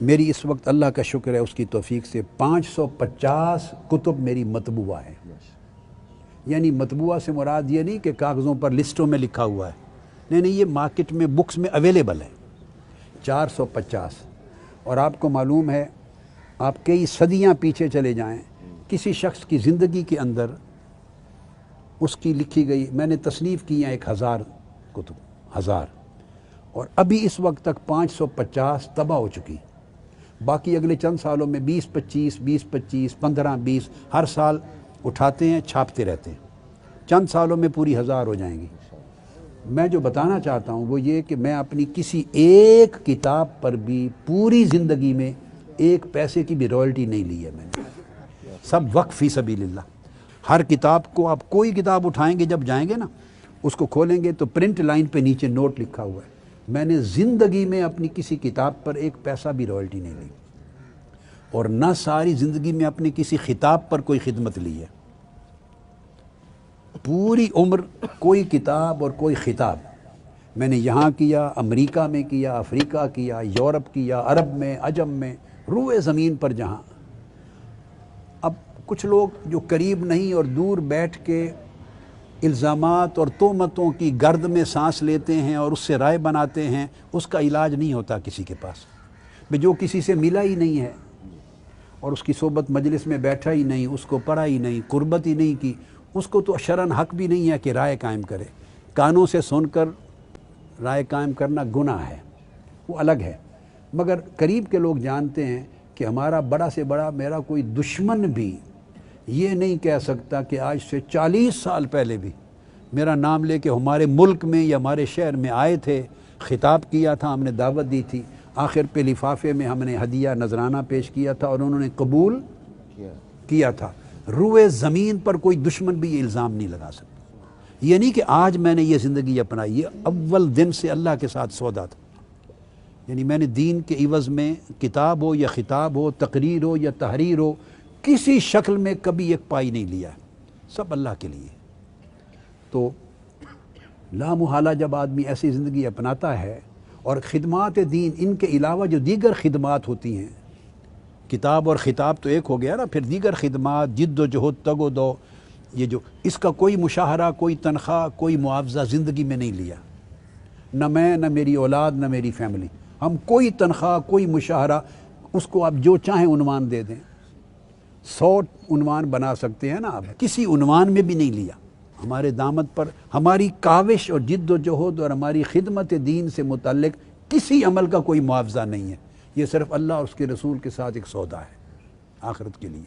میری اس وقت اللہ کا شکر ہے اس کی توفیق سے 550 کتب میری مطبوعہ ہیں۔ یعنی مطبوعہ سے مراد یہ نہیں کہ کاغذوں پر لسٹوں میں لکھا ہوا ہے، نہیں یہ مارکیٹ میں بکس میں اویلیبل ہے 450۔ اور آپ کو معلوم ہے، آپ کئی صدیاں پیچھے چلے جائیں، کسی شخص کی زندگی کے اندر اس کی لکھی گئی، میں نے تصنیف کی ہیں 1000 کتب، 1000، اور ابھی اس وقت تک 550 طبع ہو چکی۔ باقی اگلے چند سالوں میں 20-25، 20-25، 15-20 ہر سال اٹھاتے ہیں، چھاپتے رہتے ہیں، چند سالوں میں پوری 1000 ہو جائیں گی۔ میں جو بتانا چاہتا ہوں وہ یہ کہ میں اپنی کسی ایک کتاب پر بھی پوری زندگی میں ایک پیسے کی بھی رائلٹی نہیں لی ہے میں نے، سب وقف فی سبیل اللہ۔ ہر کتاب کو آپ کوئی کتاب اٹھائیں گے، جب جائیں گے نا اس کو کھولیں گے تو پرنٹ لائن پہ نیچے نوٹ لکھا ہوا ہے، میں نے زندگی میں اپنی کسی کتاب پر ایک پیسہ بھی رائلٹی نہیں لی، اور نہ ساری زندگی میں اپنی کسی خطاب پر کوئی خدمت لی ہے۔ پوری عمر کوئی کتاب اور کوئی خطاب میں نے یہاں کیا، امریکہ میں کیا، افریقہ کیا، یورپ کیا، عرب میں، عجم میں، روئے زمین پر جہاں۔ اب کچھ لوگ جو قریب نہیں اور دور بیٹھ کے الزامات اور تہمتوں کی گرد میں سانس لیتے ہیں اور اس سے رائے بناتے ہیں، اس کا علاج نہیں ہوتا کسی کے پاس۔ جو کسی سے ملا ہی نہیں ہے اور اس کی صحبت مجلس میں بیٹھا ہی نہیں، اس کو پڑھا ہی نہیں، قربت ہی نہیں کی، اس کو تو شرعاً حق بھی نہیں ہے کہ رائے قائم کرے۔ کانوں سے سن کر رائے قائم کرنا گناہ ہے، وہ الگ ہے، مگر قریب کے لوگ جانتے ہیں کہ ہمارا بڑا سے بڑا میرا کوئی دشمن بھی یہ نہیں کہہ سکتا کہ آج سے 40 سال پہلے بھی میرا نام لے کے ہمارے ملک میں یا ہمارے شہر میں آئے تھے، خطاب کیا تھا، ہم نے دعوت دی تھی، آخر پہ لفافے میں ہم نے ہدیہ نذرانہ پیش کیا تھا اور انہوں نے قبول کیا تھا۔ روئے زمین پر کوئی دشمن بھی یہ الزام نہیں لگا سکتا۔ یہ نہیں کہ آج میں نے یہ زندگی اپنائی، یہ اول دن سے اللہ کے ساتھ سودا تھا۔ یعنی میں نے دین کے عوض میں کتاب ہو یا خطاب ہو، تقریر ہو یا تحریر ہو، کسی شکل میں کبھی ایک پائی نہیں لیا، سب اللہ کے لیے۔ تو لا محالہ جب آدمی ایسی زندگی اپناتا ہے، اور خدمات دین ان کے علاوہ جو دیگر خدمات ہوتی ہیں، کتاب اور خطاب تو ایک ہو گیا نا، پھر دیگر خدمات، جد و جہد، تگ و دو، یہ جو اس کا کوئی مشاہرہ، کوئی تنخواہ، کوئی معاوضہ زندگی میں نہیں لیا، نہ میں، نہ میری اولاد، نہ میری فیملی، ہم کوئی تنخواہ، کوئی مشاہرہ، اس کو آپ جو چاہیں عنوان دے دیں، 100 عنوان بنا سکتے ہیں نا آپ، کسی عنوان میں بھی نہیں لیا۔ ہمارے دامت پر ہماری کاوش اور جد و جہد اور ہماری خدمت دین سے متعلق کسی عمل کا کوئی معاوضہ نہیں ہے، یہ صرف اللہ اور اس کے رسول کے ساتھ ایک سودا ہے آخرت کے لیے۔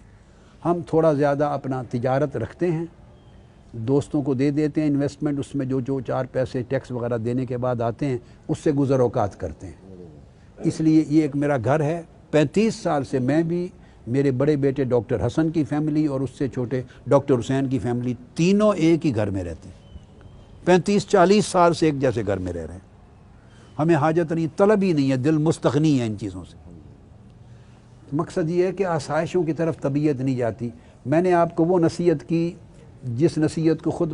ہم تھوڑا زیادہ اپنا تجارت رکھتے ہیں، دوستوں کو دے دیتے ہیں انویسٹمنٹ، اس میں جو 4 پیسے ٹیکس وغیرہ دینے کے بعد آتے ہیں، اس سے گزر اوقات کرتے ہیں۔ اس لیے یہ ایک میرا گھر ہے، 35 سال سے میں بھی، میرے بڑے بیٹے ڈاکٹر حسن کی فیملی اور اس سے چھوٹے ڈاکٹر حسین کی فیملی، تینوں ایک ہی گھر میں رہتے ہیں، 35-40 سال سے ایک جیسے گھر میں رہ رہے ہیں۔ ہمیں حاجت نہیں، طلب ہی نہیں ہے، دل مستغنی ہے ان چیزوں سے۔ مقصد یہ ہے کہ آسائشوں کی طرف طبیعت نہیں جاتی۔ میں نے آپ کو وہ نصیحت کی جس نصیحت کو خود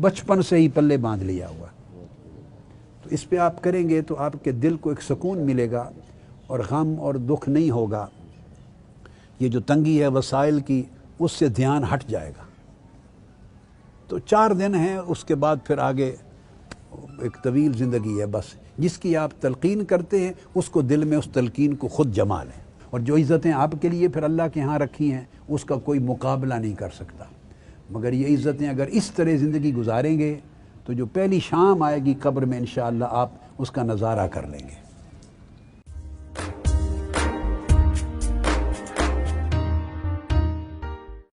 بچپن سے ہی پلے باندھ لیا ہوا، تو اس پہ آپ کریں گے تو آپ کے دل کو ایک سکون ملے گا اور غم اور دکھ نہیں ہوگا۔ یہ جو تنگی ہے وسائل کی، اس سے دھیان ہٹ جائے گا۔ تو 4 دن ہیں، اس کے بعد پھر آگے ایک طویل زندگی ہے، بس جس کی آپ تلقین کرتے ہیں اس کو دل میں اس تلقین کو خود جما لیں، اور جو عزتیں آپ کے لیے پھر اللہ کے ہاں رکھی ہیں اس کا کوئی مقابلہ نہیں کر سکتا۔ مگر یہ عزتیں اگر اس طرح زندگی گزاریں گے تو جو پہلی شام آئے گی قبر میں انشاءاللہ آپ اس کا نظارہ کر لیں گے۔